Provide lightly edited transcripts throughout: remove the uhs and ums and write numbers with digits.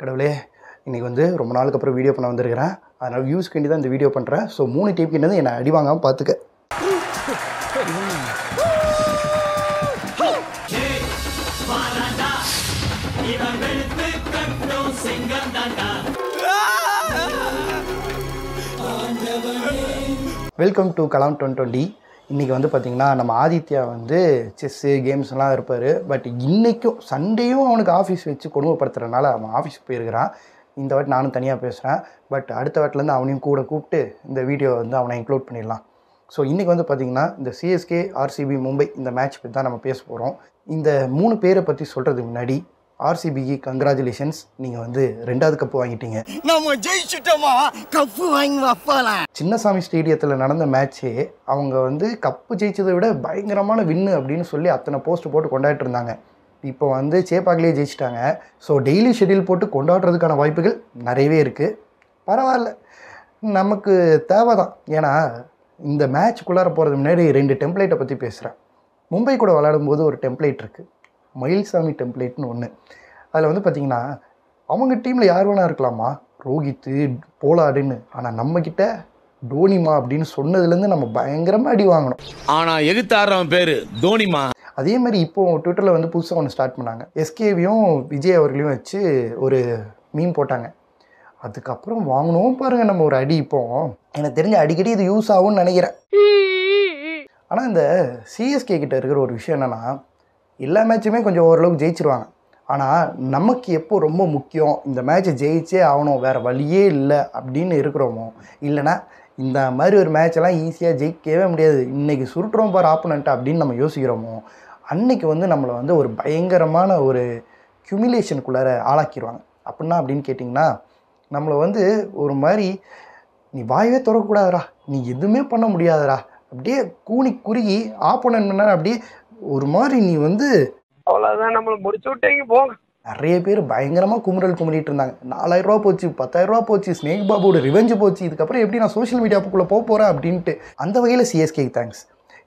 கடவுளே இன்றைக்கி வந்து ரொம்ப நாளுக்கு அப்புறம் வீடியோ பண்ண வந்திருக்கிறேன். அதனால் வியூஸ்க்கு வேண்டி தான் இந்த வீடியோ பண்ணுறேன். ஸோ 3 டீம் கிட்ட என்னை அடி வாங்காமல் பார்த்துக்க. Welcome to Kalam 2020. இன்றைக்கி வந்து பார்த்திங்கன்னா நம்ம ஆதித்யா வந்து செஸ்ஸு கேம்ஸ்லாம் இருப்பார். பட் இன்றைக்கும் சண்டேயும் அவனுக்கு ஆஃபீஸ் வச்சு கொடுமைப்படுத்துறதுனால அவன் ஆஃபீஸ் போயிருக்கிறான். இந்த வாட்டி நானும் தனியாக பேசுகிறேன். பட் அடுத்த வாட்டிலேருந்து அவனையும் கூட கூப்பிட்டு இந்த வீடியோ வந்து அவனை இன்க்ளூட் பண்ணிடலாம். ஸோ இன்றைக்கி வந்து பார்த்திங்கன்னா இந்த சிஎஸ்கே ஆர்சிபி மும்பை இந்த மேட்ச் பற்றி தான் நம்ம பேச போகிறோம். இந்த 3 பேரை பற்றி சொல்கிறதுக்கு முன்னாடி ஆர்சிபிக்கு கங்க்ராச்சுலேஷன்ஸ், நீங்கள் வந்து 2வது கப்பு வாங்கிட்டீங்க. நம்ம ஜெயிச்சிட்டோமா, கப்பு வாங்கி வைப்பாலாம். சின்னசாமி ஸ்டேடியத்தில் நடந்த மேட்ச்சே அவங்க வந்து கப்பு ஜெயிச்சதை விட பயங்கரமான வின்னு அப்படின்னு சொல்லி அத்தனை போஸ்ட் போட்டு கொண்டாடிட்டு இருந்தாங்க. இப்போ வந்து சேப்பாக்கிலே ஜெயிச்சிட்டாங்க. ஸோ டெய்லி ஷெட்யூல் போட்டு கொண்டாடுறதுக்கான வாய்ப்புகள் நிறையவே இருக்குது. பரவாயில்ல, நமக்கு தேவை தான். ஏன்னா இந்த மேட்ச்குள்ளார போகிறது முன்னாடி 2 டெம்ப்ளேட்டை பற்றி பேசுகிறேன். மும்பை கூட விளையாடும்போது ஒரு டெம்ப்ளேட் இருக்குது, மயில்சாமி டெம்ப்ளேட்னு ஒன்று. அதில் வந்து பார்த்திங்கன்னா அவங்க டீமில் யார் வேணா இருக்கலாமா, ரோஹித்து போலாடுன்னு. ஆனால் நம்மக்கிட்ட டோனிமா அப்படின்னு சொன்னதுலேருந்து நம்ம பயங்கரமாக அடி வாங்கணும். ஆனால் எகுத்தாடுறவன் பேர் தோனிமா. அதே மாதிரி இப்போது ட்விட்டரில் வந்து புதுசாக ஒன்று ஸ்டார்ட் பண்ணாங்க. எஸ்கேவியும் விஜய் அவர்களையும் வச்சு ஒரு மீம் போட்டாங்க. அதுக்கப்புறம் வாங்கினோம் பாருங்கள் நம்ம ஒரு அடி. இப்போ எனக்கு தெரிஞ்ச அடிக்கடி இது யூஸ் ஆகும்னு நினைக்கிறேன். ஆனால் இந்த சிஎஸ்கே கிட்ட இருக்கிற ஒரு விஷயம் என்னென்னா, எல்லா மேட்சுமே கொஞ்சம் ஓரளவுக்கு ஜெயிச்சிருவாங்க. ஆனால் நமக்கு எப்போ ரொம்ப முக்கியம், இந்த மேட்ச்சை ஜெயிச்சே ஆகணும், வேறு வழியே இல்லை அப்படின்னு இருக்கிறோமோ, இல்லைனா இந்த மாதிரி ஒரு மேட்செல்லாம் ஈஸியாக ஜெயிக்கவே முடியாது, இன்றைக்கி சுருட்டுறோம் பார் ஆப்போனண்ட்டு அப்படின்னு நம்ம யோசிக்கிறோமோ, அன்றைக்கி வந்து நம்மளை வந்து ஒரு பயங்கரமான ஒரு ஹியூமிலேஷனுக்குள்ளார ஆளாக்கிடுவாங்க. அப்படின்னா அப்படின்னு கேட்டிங்கன்னா, நம்மளை வந்து ஒரு மாதிரி நீ வாயவே திறக்கக்கூடாதுடா, நீ எதுவுமே பண்ண முடியாதுடா, அப்படியே கூனி குறுகி ஆப்போனன்ட் அப்படியே ஒரு மாதிரி நீ வந்து அவ்வளோதான், நம்மளை முடிச்சு விட்டீங்க போங்க. நிறைய பேர் பயங்கரமாக குமுறிட்டு இருந்தாங்க. 4000 ரூபா போச்சு, 10,000 ரூபா போச்சு, ஸ்னேக் பாபுவோட ரிவெஞ்சு போச்சு, இதுக்கப்புறம் எப்படி நான் சோஷியல் மீடியாவுக்குள்ளே போக போகிறேன் அப்படின்ட்டு. அந்த வகையில் சிஎஸ்கேக்கு தேங்க்ஸ்.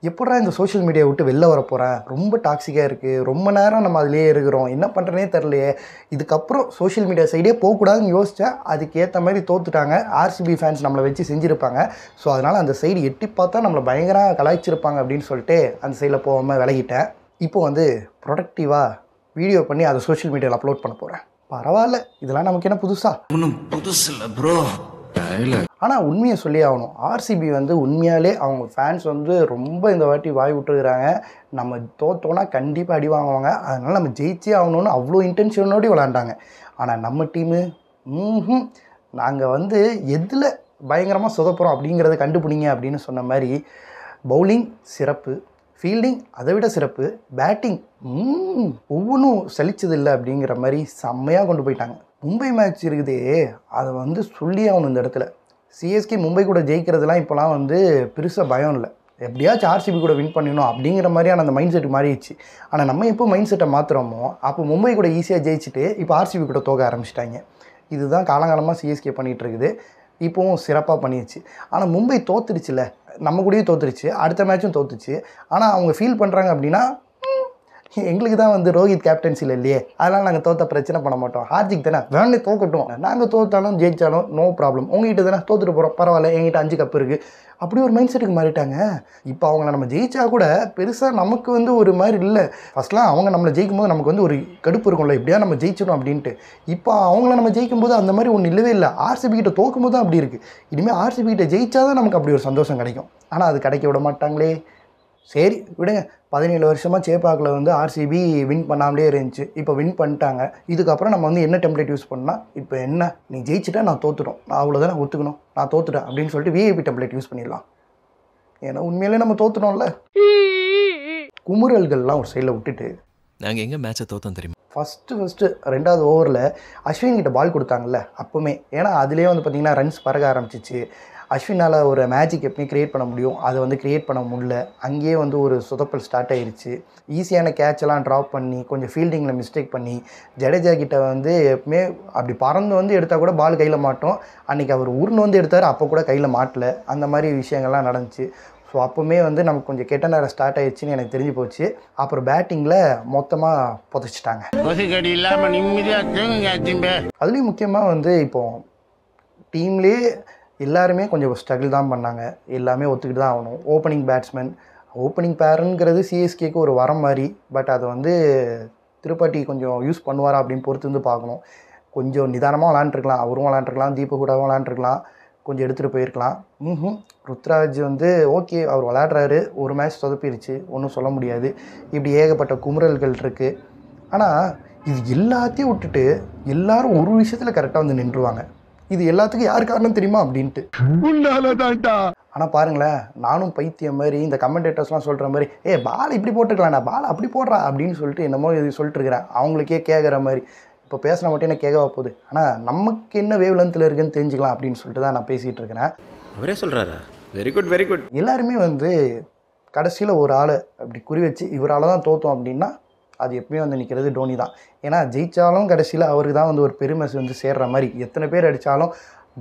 எப்படா இந்த சோஷியல் மீடியா விட்டு வெளில வர போகிறேன், ரொம்ப டாக்ஸிக்காக இருக்குது, ரொம்ப நேரம் நம்ம அதிலே இருக்கிறோம், என்ன பண்ணுறனே தெரிலையே, இதுக்கப்புறம் சோஷியல் மீடியா சைடே போகக்கூடாதுன்னு யோசித்தேன். அதுக்கேற்ற மாதிரி தோத்துட்டாங்க. ஆர்சிபி ஃபேன்ஸ் நம்மளை வச்சு செஞ்சுருப்பாங்க. ஸோ அதனால் அந்த சைடு எட்டி பார்த்தா நம்மளை பயங்கரமாக கலாய்ச்சிருப்பாங்க அப்படின்னு சொல்லிட்டு அந்த சைடில் போகாமல் விலகிட்டேன். இப்போ வந்து ப்ரொடக்டிவாக வீடியோ பண்ணி அதை சோஷியல் மீடியாவில் அப்லோட் பண்ண போகிறேன். பரவாயில்ல, இதெல்லாம் நமக்கு என்ன புதுசா? ஒன்றும் புதுசு இல்லை ப்ரோ. ஆனால் உண்மையை சொல்லி ஆகணும், ஆர்சிபி வந்து உண்மையாலே அவங்க ஃபேன்ஸ் வந்து ரொம்ப இந்த வாட்டி வாய் விட்டுருக்குறாங்க. நம்ம தோத்தோன்னா கண்டிப்பாக அடி வாங்குவாங்க, அதனால் நம்ம ஜெயிச்சே ஆகணும்னு அவ்வளோ இன்டென்ஷனோடு விளாண்டாங்க. ஆனால் நம்ம டீமு நாங்கள் வந்து எதில் பயங்கரமாக சொதப்புறோம் அப்படிங்கிறத கண்டுபிடிங்க அப்படின்னு சொன்ன மாதிரி பவுலிங் சிறப்பு, ஃபீல்டிங் அதை விட சிறப்பு, பேட்டிங் ஒவ்வொன்றும் சலிச்சதில்லை அப்படிங்கிற மாதிரி செம்மையாக கொண்டு போயிட்டாங்க. மும்பை மேட்ச் இருக்குதே, அதை வந்து சொல்லி ஆகணும் இந்த இடத்துல. சிஎஸ்கே மும்பை கூட ஜெயிக்கிறதுலாம் இப்போலாம் வந்து பெருசாக பயம் இல்லை, எப்படியாச்சும் ஆர்சிபி கூட வின் பண்ணணும் அப்படிங்கிற மாதிரியான அந்த மைண்ட் செட் மாறிடுச்சு. ஆனால் நம்ம எப்போ மைண்ட் செட்டை மாற்றுறோமோ அப்போ மும்பை கூட ஈஸியாக ஜெயிச்சுட்டு இப்போ ஆர்சிபி கூட தோக்க ஆரம்பிச்சிட்டாங்க. இதுதான் காலங்காலமாக சிஎஸ்கே பண்ணிகிட்டு இருக்குது. இப்போவும் சிறப்பாக பண்ணிடுச்சு. ஆனால் மும்பை தோத்துடுச்சுல, நம்ம கூடயே தோத்துருச்சு, அடுத்த மேட்சும் தோத்துச்சு. ஆனால் அவங்க ஃபீல் பண்ணுறாங்க அப்படின்னா, எங்களுக்கு தான் வந்து ரோஹித் கேப்டன்சியில் இல்லையே, அதனால் நாங்கள் தோற்ற பிரச்சனை பண்ண மாட்டோம், ஹார்திக் தானே வேணே தோக்கட்டும், நாங்கள் தோற்றாலும் ஜெயித்தாலும் நோ ப்ராப்ளம், உங்ககிட்ட தானே தோற்றுட்டு போகிறோம், பரவாயில்ல, எங்கிட்ட 5 கப்பு இருக்குது, அப்படி ஒரு மைண்ட் செட்டுக்கு மாறிட்டாங்க. இப்போ அவங்கள நம்ம ஜெயிச்சா கூட பெருசாக நமக்கு வந்து ஒரு மாதிரி இல்லை. ஃபஸ்ட்லாம் அவங்க நம்மளை ஜெயிக்கும் போது நமக்கு வந்து ஒரு கடுப்பு இருக்கும்ல, இப்படியா நம்ம ஜெயிச்சிடும் அப்படின்ட்டு. இப்போ அவங்கள நம்ம ஜெயிக்கும் போது அந்த மாதிரி ஒன்று இல்லவே இல்லை. ஆர்சிபி கிட்ட தோக்கும் போது தான் அப்படி இருக்குது. இனிமேல் ஆர்சிபி கிட்ட ஜெயிச்சா தான் நமக்கு அப்படி ஒரு சந்தோஷம் கிடைக்கும். ஆனால் அது கிடைக்க விட மாட்டாங்களே. சரி விடுங்க, 17 வருஷமாக சேப்பாக்கில் வந்து ஆர்சிபி வின் பண்ணாமலே இருந்துச்சு, இப்போ வின் பண்ணிட்டாங்க. இதுக்கப்புறம் நம்ம வந்து என்ன டெம்ப்ளேட் யூஸ் பண்ணால், இப்போ என்ன, நீ ஜெயிச்சிட்டா நான் தோத்துட்டோம், நான் அவ்வளோதான் ஒத்துக்கணும், நான் தோத்துட்டேன் அப்படின்னு சொல்லிட்டு விஐபி டெம்ப்ளேட் யூஸ் பண்ணிடலாம். ஏன்னா உண்மையிலே நம்ம தோத்துட்டோம்ல. குமுறல்கள்லாம் ஒரு சைடில் விட்டுட்டு நாங்கள் எங்கே மேட்சை தோற்றோம் தெரியுமா? ஃபஸ்ட்டு 2வது ஓவரில் அஸ்வின் கிட்ட பால் கொடுத்தாங்கல்ல அப்போவுமே, ஏன்னா அதுலேயே வந்து பார்த்திங்கன்னா ரன்ஸ் பறக்க ஆரம்பிச்சிச்சு. அஸ்வினால் ஒரு மேஜிக் எப்பவுமே க்ரியேட் பண்ண முடியும், அதை வந்து க்ரியேட் பண்ண முடியல. அங்கேயே வந்து ஒரு சொதப்பல் ஸ்டார்ட் ஆகிடுச்சு. ஈஸியான கேட்செல்லாம் ட்ராப் பண்ணி கொஞ்சம் ஃபீல்டிங்கில் மிஸ்டேக் பண்ணி ஜடேஜா கிட்ட வந்து எப்பவுமே அப்படி பறந்து வந்து எடுத்தால் கூட பால் கையில் மாட்டோம். அன்றைக்கி அவர் உருண்டு வந்து எடுத்தார், அப்போ கூட கையில் மாட்டலை. அந்த மாதிரி விஷயங்கள்லாம் நடந்துச்சு. ஸோ அப்போவுமே வந்து நமக்கு கொஞ்சம் கெட்ட நேரம் ஸ்டார்ட் ஆயிடுச்சுன்னு எனக்கு தெரிஞ்சு போச்சு. அப்புறம் பேட்டிங்கில் மொத்தமாக புதைச்சிட்டாங்க. அதுலேயும் முக்கியமாக வந்து இப்போது டீம்லேயே எல்லாருமே கொஞ்சம் ஸ்ட்ரகிள் தான் பண்ணாங்க. எல்லாமே ஒத்துக்கிட்டு தான் ஆகணும். ஓப்பனிங் பேருங்கிறது சிஎஸ்கேக்கு ஒரு வரம் மாதிரி. பட் அதை வந்து திருப்பாட்டி கொஞ்சம் யூஸ் பண்ணுவாரா அப்படின்னு பொறுத்து வந்து பார்க்கணும். கொஞ்சம் நிதானமாக விளாண்டுருக்கலாம். அவரும் விளாண்டுருக்கலாம், தீபக்கூடாவும் விளாண்டுருக்கலாம், கொஞ்சம் எடுத்துகிட்டு போயிருக்கலாம். ருத்ராஜ் வந்து ஓகே, அவர் விளையாடுறாரு, ஒரு மேட்ச் சொதப்பிடுச்சு, ஒன்றும் சொல்ல முடியாது. இப்படி ஏகப்பட்ட குமுறல்கள் இருக்குது. ஆனால் இது எல்லாத்தையும் விட்டுட்டு எல்லாரும் ஒரு விஷயத்தில் கரெக்டாக வந்து நின்றுவாங்க. இது எல்லாத்துக்கும் யார் காரணம் தெரியுமா அப்படின்ட்டு. ஆனால் பாருங்களேன், நானும் பைத்தியம் மாதிரி இந்த கமெண்டேட்டர்ஸ்லாம் சொல்கிற மாதிரி பால் இப்படி போட்டுக்கலாம்டா, பால் அப்படி போடுறா அப்படின்னு சொல்லிட்டு என்னமோ இது சொல்லிட்டு இருக்கிறேன். அவங்களுக்கே கேட்குற மாதிரி. இப்போ பேசினா மட்டும் என்ன கேட்கவா போகுது, ஆனால் நமக்கு என்ன வேவ் லென்த்தில் இருக்குன்னு தெரிஞ்சுக்கலாம் அப்படின்னு சொல்லிட்டு தான் நான் பேசிகிட்டு இருக்கிறேன். அவரே சொல்கிறாரா? Very good very good. எல்லாருமே வந்து கடைசியில் ஒரு ஆளை அப்படி குறி வச்சு இவரால் தான் தோற்றோம் அப்படின்னா அது எப்பயுமே வந்து நிற்கிறது டோனி தான். ஏன்னா ஜெயித்தாலும் கடைசியில் அவருக்கு தான் வந்து ஒரு பெருமை வந்து சேர்ற மாதிரி. எத்தனை பேர் அடித்தாலும்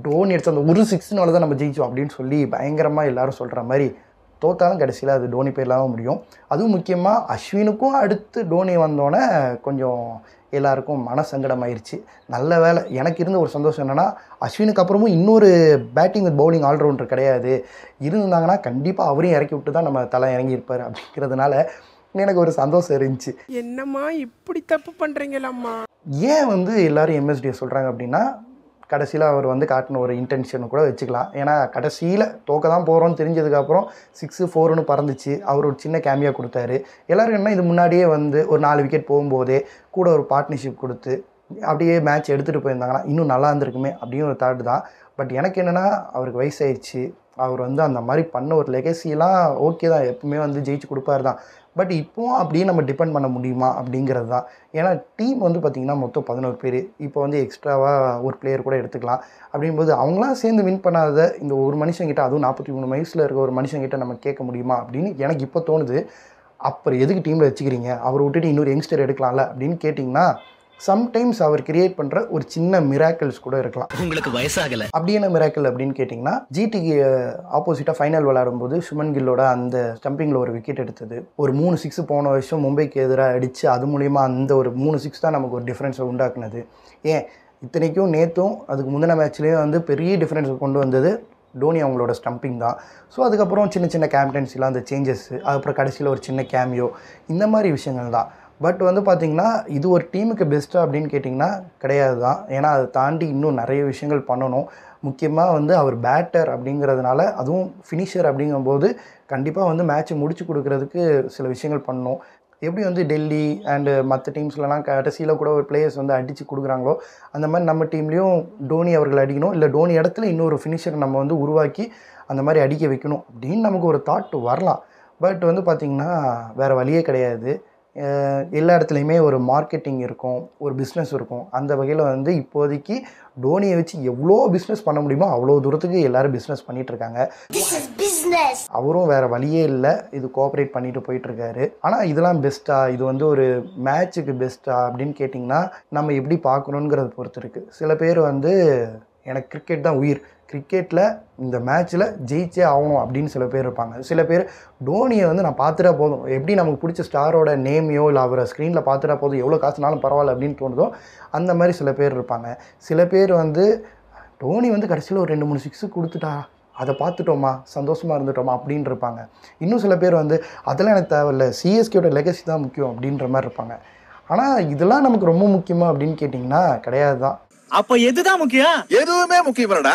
டோனி அடித்த அந்த ஒரு 6 தான் நம்ம ஜெயித்தோம் அப்படின்னு சொல்லி பயங்கரமாக எல்லோரும் சொல்கிற மாதிரி, தோத்தாலும் கடைசியில் அது டோனி பேர்லாம் முடியும். அதுவும் முக்கியமாக அஸ்வினுக்கும் அடுத்து டோனி வந்தோடனே கொஞ்சம் எல்லாருக்கும் மனசங்கடமாயிருச்சு. நல்ல வேலை. எனக்கு இருந்த ஒரு சந்தோஷம் என்னென்னா, அஸ்வினுக்கு அப்புறமும் இன்னொரு பேட்டிங் வித் பவுலிங் ஆல்ரவுண்டர் கிடையாது. இருந்தாங்கன்னா கண்டிப்பாக அவரையும் இறக்கி விட்டு தான் நம்ம தலை இறங்கியிருப்பார். அப்படிங்கிறதுனால எனக்கு ஒரு சந்தோஷம் இருந்துச்சு. என்னம்மா இப்படி தப்பு பண்ணுறீங்களாம்மா? ஏன் வந்து எல்லோரும் எம்எஸ்டியை சொல்கிறாங்க அப்படின்னா, கடைசியில் அவர் வந்து காட்டின ஒரு இன்டென்ஷன் கூட வச்சுக்கலாம். ஏன்னா கடைசியில் தோக்க தான் போகிறோன்னு தெரிஞ்சதுக்கப்புறம் 6-4ன்னு பறந்துச்சு. அவர் ஒரு சின்ன கேமியா கொடுத்தாரு. எல்லோரும் என்ன, இது முன்னாடியே வந்து ஒரு 4 விக்கெட் போகும்போதே கூட ஒரு பார்ட்னர்ஷிப் கொடுத்து அப்படியே மேட்ச் எடுத்துகிட்டு போயிருந்தாங்கன்னா இன்னும் நல்லா இருந்திருக்குமே அப்படின்னு ஒரு தாட் தான். பட் எனக்கு என்னென்னா, அவருக்கு வயசாயிடுச்சு. அவர் வந்து அந்த மாதிரி பண்ண ஒரு லெகசிலாம் ஓகே தான், எப்பவுமே வந்து ஜெயிச்சு கொடுப்பாரு தான். பட் இப்போவும் அப்படியே நம்ம டிபெண்ட் பண்ண முடியுமா அப்படிங்கிறது தான். ஏன்னா டீம் வந்து பார்த்திங்கன்னா மொத்தம் 11 பேர். இப்போ வந்து எக்ஸ்ட்ராவாக ஒரு பிளேயர் கூட எடுத்துக்கலாம். அப்படிங்கும்போது அவங்களாம் சேர்ந்து வின் பண்ணாத இந்த ஒரு மனுஷங்கிட்ட, அதுவும் 43 வயசில் இருக்க ஒரு மனுஷங்கிட்ட நம்ம கேட்க முடியுமா அப்படின்னு எனக்கு இப்போ தோணுது. அப்புறம் எதுக்கு டீமில் வச்சுக்கிறீங்க, அவரை விட்டுட்டு இன்னொரு யங்ஸ்டர் எடுக்கலாம்ல அப்படின்னு கேட்டிங்கன்னா, சம்டைம்ஸ் அவர் கிரியேட் பண்ணுற ஒரு சின்ன மிராக்கிள்ஸ் கூட இருக்கலாம். உங்களுக்கு வயசாகலை அப்படி என்ன மிராக்கிள் அப்படின்னு கேட்டிங்கன்னா, ஜிடிக்கு ஆப்போசிட்டாக ஃபைனல் விளையாடும்போது சுமன் கில்லோட அந்த ஸ்டம்பிங்கில் ஒரு விக்கெட் எடுத்தது. ஒரு 3 6 போன வருஷம் மும்பைக்கு எதிராக அடித்து அது மூலிமா அந்த ஒரு 3 6 தான் நமக்கு ஒரு டிஃப்ரென்ஸை உண்டாக்குனது. ஏன் இத்தனைக்கும் நேற்றும் அதுக்கு முந்தின மேட்ச்லேயும் வந்து பெரிய டிஃப்ரென்ஸை கொண்டு வந்தது டோனி அவங்களோட ஸ்டம்பிங் தான். ஸோ அதுக்கப்புறம் சின்ன சின்ன கேப்டன்சிலாம் அந்த சேஞ்சஸ்ஸு, அதுக்கப்புறம் கடைசியில் ஒரு சின்ன கேமியோ, இந்த மாதிரி விஷயங்கள் தான். பட் வந்து பார்த்திங்கன்னா, இது ஒரு டீமுக்கு பெஸ்ட்டாக அப்படின்னு கேட்டிங்கன்னா கிடையாது தான். ஏன்னா அதை தாண்டி இன்னும் நிறைய விஷயங்கள் பண்ணணும். முக்கியமாக வந்து அவர் பேட்டர் அப்படிங்கிறதுனால, அதுவும் ஃபினிஷர் அப்படிங்கும்போது கண்டிப்பாக வந்து மேட்ச்சை முடிச்சு கொடுக்குறதுக்கு சில விஷயங்கள் பண்ணணும். எப்படி வந்து டெல்லி அண்டு மற்ற டீம்ஸ்லலாம் கடைசியில் கூட ஒரு பிளேயர்ஸ் வந்து அடித்து கொடுக்குறாங்களோ, அந்த மாதிரி நம்ம டீம்லேயும் டோனி அவர்கள் அடிக்கணும், இல்லை டோனி இடத்துல இன்னொரு ஃபினிஷரை நம்ம வந்து உருவாக்கி அந்த மாதிரி அடிக்க வைக்கணும் அப்படின்னு நமக்கு ஒரு தாட் வரலாம். பட் வந்து பார்த்திங்கன்னா வேறு வழியே கிடையாது. எல்லா இடத்துலையுமே ஒரு மார்க்கெட்டிங் இருக்கும், ஒரு பிஸ்னஸ் இருக்கும். அந்த வகையில் வந்து இப்போதைக்கு டோனியை வச்சு எவ்வளோ பிஸ்னஸ் பண்ண முடியுமோ அவ்வளோ தூரத்துக்கு எல்லோரும் பிஸ்னஸ் பண்ணிகிட்ருக்காங்க. அவரும் வேறு வழியே இல்லை, இது கோஆப்ரேட் பண்ணிட்டு போயிட்டுருக்காரு. ஆனால் இதெல்லாம் பெஸ்ட்டாக, இது வந்து ஒரு மேட்ச்சுக்கு பெஸ்ட்டாக அப்படின்னு கேட்டிங்கன்னா நம்ம எப்படி பார்க்கணுங்கிறத பொறுத்து இருக்குது. சில பேர் வந்து எனக்கு கிரிக்கெட் தான் உயிர், கிரிக்கெட்டில் இந்த மேட்ச்சில் ஜெயிச்சே ஆகணும் அப்படின்னு சில பேர் இருப்பாங்க. சில பேர் டோனியை வந்து நான் பார்த்துட்டா போதும், எப்படி நமக்கு பிடிச்ச ஸ்டாரோட நேமையோ இல்லை அவரை ஸ்க்ரீனில் பார்த்துட்டா போதும், எவ்வளோ காசுனாலும் பரவாயில்ல அப்படின்னு தோணுதோ அந்த மாதிரி சில பேர் இருப்பாங்க. சில பேர் வந்து டோனி வந்து கடைசியில் ஒரு 2-3 6 கொடுத்துட்டா அதை பார்த்துட்டோமா, சந்தோஷமாக இருந்துட்டோமா அப்படின்னு இருப்பாங்க. இன்னும் சில பேர் வந்து அதெல்லாம் எனக்கு தேவையில்லை, சிஎஸ்கேயோட லெகசி தான் முக்கியம் அப்படின்ற மாதிரி இருப்பாங்க. ஆனால் இதெல்லாம் நமக்கு ரொம்ப முக்கியமா அப்படின்னு கேட்டிங்கன்னா கிடையாது தான். அப்ப எதுதான் முக்கியம்? எதுவுமே முக்கியம் இல்லடா.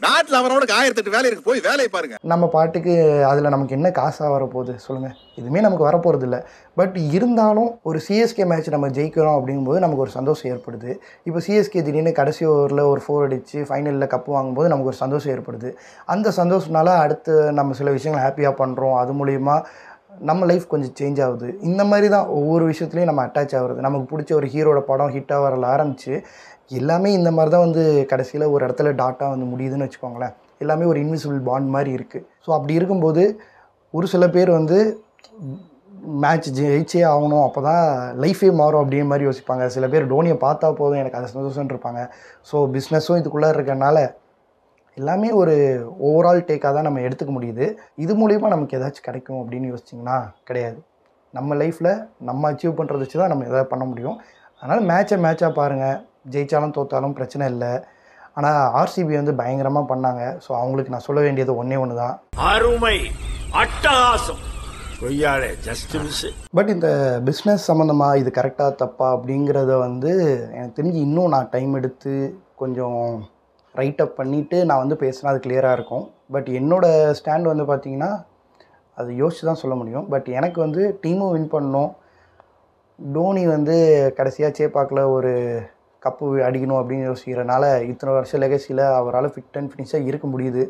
நாட்டில் அவரோட 1008 வேலை இருக்கு, போய் வேலையை பாருங்க. நம்ம பாட்டுக்கு அதில் நமக்கு என்ன காசாக வரப்போகுது சொல்லுங்கள், எதுவுமே நமக்கு வரப்போகிறது இல்லை. பட் இருந்தாலும் ஒரு சிஎஸ்கே மேட்ச் நம்ம ஜெயிக்கிறோம் அப்படிங்கும்போது நமக்கு ஒரு சந்தோஷம் ஏற்படுது. இப்போ சிஎஸ்கே திடீர்னு கடைசி ஓவரில் ஒரு 4 அடித்து ஃபைனலில் கப்பு வாங்கும்போது நமக்கு ஒரு சந்தோஷம் ஏற்படுது. அந்த சந்தோஷத்தினால அடுத்து நம்ம சில விஷயங்கள் ஹாப்பியாக பண்ணுறோம், அது மூலிமா நம்ம லைஃப் கொஞ்சம் சேஞ்ச் ஆகுது. இந்த மாதிரி தான் ஒவ்வொரு விஷயத்துலையும் நம்ம அட்டாச் ஆகுறது. நமக்கு பிடிச்ச ஒரு ஹீரோட படம் ஹிட்டாக வரல ஆரம்பித்து எல்லாமே இந்த மாதிரி தான் வந்து கடைசியில் ஒரு இடத்துல டாட்டாக வந்து முடியுதுன்னு வச்சுக்கோங்களேன். எல்லாமே ஒரு இன்விசிபிள் பாண்ட் மாதிரி இருக்குது. ஸோ அப்படி இருக்கும்போது ஒரு சில பேர் வந்து மேட்ச் ஜெயிச்சே ஆகணும், அப்போ தான் லைஃபே மாறும் அப்படிங்கிற மாதிரி யோசிப்பாங்க. சில பேர் டோனியை பார்த்தா போதும் எனக்கு அது சந்தோஷம்னு இருப்பாங்க. ஸோ பிஸ்னஸும் இதுக்குள்ளே இருக்கனால எல்லாமே ஒரு ஓவரால் டேக்காக தான் நம்ம எடுத்துக்க முடியுது. இது மூலிமா நமக்கு ஏதாச்சும் கிடைக்கும் அப்படின்னு யோசிச்சிங்கன்னா கிடையாது. நம்ம லைஃப்பில் நம்ம அச்சீவ் பண்ணுறத வச்சு தான் நம்ம எதாவது பண்ண முடியும். அதனால் மேட்சாக பாருங்கள். ஜெயித்தாலும் தோற்றாலும் பிரச்சனை இல்லை. ஆனால் ஆர்சிபி வந்து பயங்கரமாக பண்ணாங்க. ஸோ அவங்களுக்கு நான் சொல்ல வேண்டியது ஒன்று தான், அருமை, அட்டகாசம், கொய்யாலே ஜஸ்ட் மிஸ். பட் இந்த பிஸ்னஸ் சம்மந்தமாக இது கரெக்டாக தப்பா அப்படிங்கிறத வந்து எனக்கு தெரிஞ்சு இன்னும் நான் டைம் எடுத்து கொஞ்சம் ரைட் அப் பண்ணிவிட்டு நான் வந்து பேசினா அது கிளியராக இருக்கும். பட் என்னோடய ஸ்டாண்ட் வந்து பார்த்திங்கன்னா அது யோசிச்சு தான் சொல்ல முடியும். பட் எனக்கு வந்து டீமும் வின் பண்ணணும், டோனி வந்து கடைசியாக சேப்பாக்கில் ஒரு கப்பு அடிக்கணும் அப்படின்னு யோசிக்கிறனால இத்தனை வருஷம் லெகசியில் அவரால் ஃபிட் அண்ட் ஃபினிஷாக இருக்க முடியுது.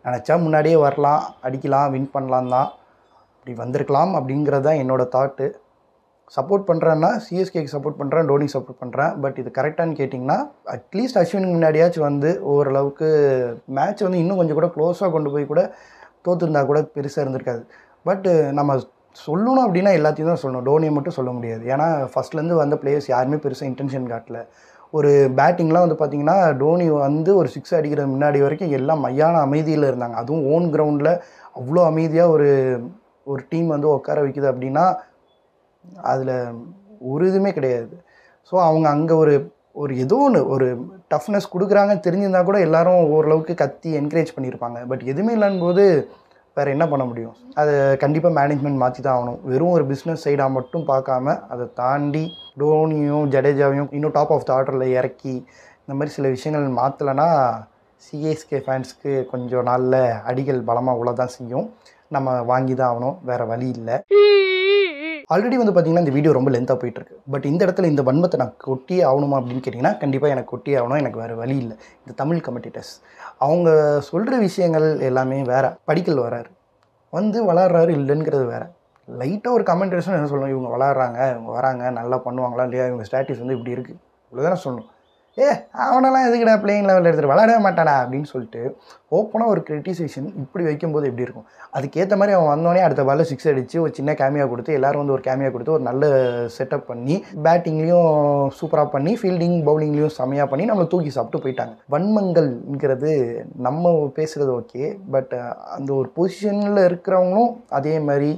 நினச்சா முன்னாடியே வரலாம், அடிக்கலாம், வின் பண்ணலாம் தான். அப்படி வந்திருக்கலாம் அப்படிங்கிறது தான் என்னோடய தாட்டு. சப்போர்ட் பண்ணுறேன்னா சிஎஸ்கேக்கு சப்போர்ட் பண்ணுறேன், டோனி சப்போர்ட் பண்ணுறேன். பட் இது கரெக்டானு கேட்டிங்கன்னா அட்லீஸ்ட் அஸ்வினுக்கு முன்னாடியாச்சும் வந்து ஓரளவுக்கு மேட்ச் வந்து இன்னும் கொஞ்சம் கூட க்ளோஸாக கொண்டு போய் கூட தோற்றுருந்தா கூட பெருசாக இருந்திருக்காது. பட்டு நம்ம சொல்லணும் அப்படின்னா எல்லாத்தையும் தான் சொல்லணும், டோனியை மட்டும் சொல்ல முடியாது. ஏன்னா ஃபஸ்ட்லேருந்து வந்த பிளேயர்ஸ் யாருமே பெருசாக இன்டென்ஷன் காட்டல. ஒரு பேட்டிங்லாம் வந்து பார்த்திங்கன்னா டோனி வந்து ஒரு 6 அடிக்கிறது முன்னாடி வரைக்கும் எல்லாம் மையான அமைதியில் இருந்தாங்க. அதுவும் ஓன் கிரவுண்டில் அவ்வளோ அமைதியாக ஒரு டீம் வந்து உட்கார வைக்குது அப்படின்னா அதில் ஒரு இதுவுமே கிடையாது. ஸோ அவங்க அங்கே ஒரு ஏதோ ஒரு டஃப்னஸ் கொடுக்குறாங்கன்னு தெரிஞ்சிருந்தால் கூட எல்லோரும் ஓரளவுக்கு கத்தி என்கரேஜ் பண்ணியிருப்பாங்க. பட் எதுவுமே இல்லைன்னு போது வேறு என்ன பண்ண முடியும்? அதை கண்டிப்பாக மேனேஜ்மெண்ட் மாற்றி தான் ஆகணும். வெறும் ஒரு பிஸ்னஸ் சைடாக மட்டும் பார்க்காம அதை தாண்டி டோனியும் ஜடேஜாவையும் இன்னும் டாப் ஆஃப் த ஆர்டரில் இறக்கி இந்த மாதிரி சில விஷயங்கள் மாற்றலைன்னா சிஎஸ்கே ஃபேன்ஸ்க்கு கொஞ்சம் நாளில் அடிகள் பலமாக உள்ளதான் செய்யும். நம்ம வாங்கி தான் ஆகணும், வேறு வழி இல்லை. ஆல்ரெடி வந்து பார்த்திங்கன்னா இந்த வீடியோ ரொம்ப லென்த்தாக போயிட்டுருக்கு. பட் இந்த இடத்துல இந்த வன்மத்தை நான் கொட்டியே ஆகணுமா அப்படின்னு கேட்டிங்கன்னா கண்டிப்பாக எனக்கு கொட்டியே ஆகணும். எனக்கு வேறு வழி இல்லை. இந்த தமிழ் கமெண்டேட்டர்ஸ் அவங்க சொல்கிற விஷயங்கள் எல்லாமே வேறு. படிக்கல் வராரு வந்து வளர்றாரு இல்லைங்கிறது வேறு. லைட்டாக ஒரு கமெண்டேஷன் என்ன சொல்லணும், இவங்க வளர்றாங்க, இவங்க வராங்க, நல்லா பண்ணுவாங்களா இல்லையா, இவங்க ஸ்டாட்டஸ் வந்து இப்படி இருக்குது இவ்வளோதானே சொல்லணும். அவனெல்லாம் எதுக்குடா பிளேயிங் லெவலில் எடுத்துகிட்டு விளையாடவே மாட்டானா அப்படின்னு சொல்லிட்டு ஓப்பனாக ஒரு கிரிட்டிசேஷன் இப்படி வைக்கும்போது எப்படி இருக்கும்? அதுக்கேற்ற மாதிரி அவன் வந்தோடனே அடுத்த பாலில் 6 அடித்து ஒரு சின்ன கேமியா கொடுத்து எல்லோரும் வந்து ஒரு கேமியா கொடுத்து ஒரு நல்ல செட்டப் பண்ணி பேட்டிங்லேயும் சூப்பராக பண்ணி ஃபீல்டிங் பவுலிங்லேயும் செமையாக பண்ணி நம்மளை தூக்கி சாப்பிட்டு போயிட்டாங்க. வன்மங்கள்ங்கிறது நம்ம பேசுகிறது ஓகே, பட் அந்த ஒரு பொசிஷனில் இருக்கிறவங்களும் அதே மாதிரி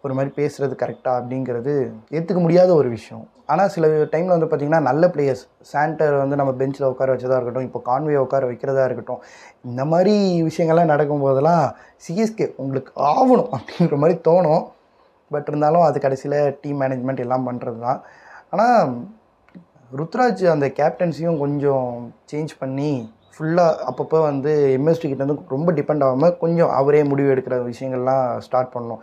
ஒரு மாதிரி பேசுகிறது கரெக்டாக அப்படிங்கிறது ஏற்றுக்க முடியாத ஒரு விஷயம். ஆனால் சில டைமில் வந்து பார்த்திங்கன்னா நல்ல பிளேயர்ஸ் சாண்டர் வந்து நம்ம பெஞ்சில் உட்கார வச்சதாக இருக்கட்டும், இப்போ கான்வே உட்கார வைக்கிறதா இருக்கட்டும், இந்த மாதிரி விஷயங்கள்லாம் நடக்கும்போதெல்லாம் சிஎஸ்கே உங்களுக்கு ஆகணும் அப்படிங்கிற மாதிரி தோணும். பட் இருந்தாலும் அது கடைசியில் டீம் மேனேஜ்மெண்ட் எல்லாம் பண்ணுறது தான். ஆனால் ருத்ராஜ் அந்த கேப்டன்சியும் கொஞ்சம் சேஞ்ச் பண்ணி ஃபுல்லாக அப்பப்போ வந்து எம்எஸ்டி கிட்ட வந்து ரொம்ப டிபெண்ட் ஆகாமல் கொஞ்சம் அவரே முடிவு எடுக்கிற விஷயங்கள்லாம் ஸ்டார்ட் பண்ணணும்.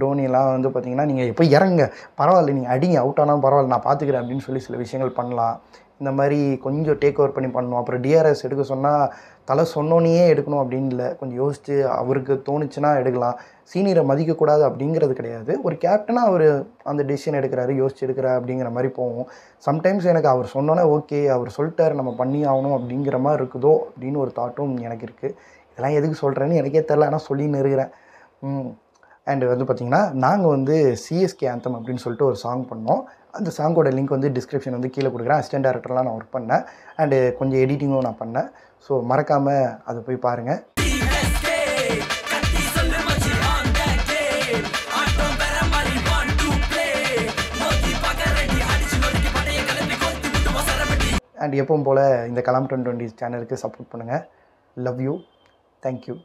டோனியெல்லாம் வந்து பார்த்திங்கன்னா நீங்கள் எப்போ இறங்க பரவாயில்ல, நீங்கள் அடிங்க, அவுட் ஆனால் பரவாயில்ல, நான் பார்த்துக்கிறேன் அப்படின்னு சொல்லி சில விஷயங்கள் பண்ணலாம். இந்த மாதிரி கொஞ்சம் டேக் ஓவர் பண்ணி பண்ணணும். அப்புறம் டிஆர்எஸ் எடுக்க சொன்னால் தலை சொன்னோன்னே எடுக்கணும் அப்படின்னு இல்லை, கொஞ்சம் யோசித்து அவருக்கு தோணுச்சுன்னா எடுக்கலாம். சீனியரை மதிக்கக்கூடாது அப்படிங்கிறது கிடையாது. ஒரு கேப்டனாக அவர் அந்த டெசிஷன் எடுக்கிறாரு, யோசிச்சு எடுக்கிறார் அப்படிங்கிற மாதிரி போகும். சம்டைம்ஸ் எனக்கு அவர் சொன்னோன்னே ஓகே அவர் சொல்லிட்டார் நம்ம பண்ணி ஆகணும் அப்படிங்கிற மாதிரி இருக்குதோ அப்படின்னு ஒரு தாட்டும் எனக்கு இருக்குது. இதெல்லாம் எதுக்கு சொல்கிறேன்னு எனக்கே தெரில, ஆனால் சொல்லின்னு இருக்கிறேன். அண்டு வந்து பார்த்திங்கன்னா நாங்கள் வந்து சிஎஸ்கே ஆந்தம் அப்படின்னு சொல்லிட்டு ஒரு சாங் பண்ணோம். அந்த சாங்கோட லிங்க் வந்து டிஸ்கிரிப்ஷன் வந்து கீழே கொடுக்குறேன். அசிஸ்டன்ட் டேரக்டர்லாம் நான் ஒர்க் பண்ணேன், அண்டு கொஞ்சம் எடிட்டிங்கும் நான் பண்ணேன். ஸோ மறக்காமல் அதை போய் பாருங்கள். அண்ட் எப்பவும் போல் இந்த கலாம் 2020 சேனலுக்கு சப்போர்ட் பண்ணுங்கள். Love you, thank you.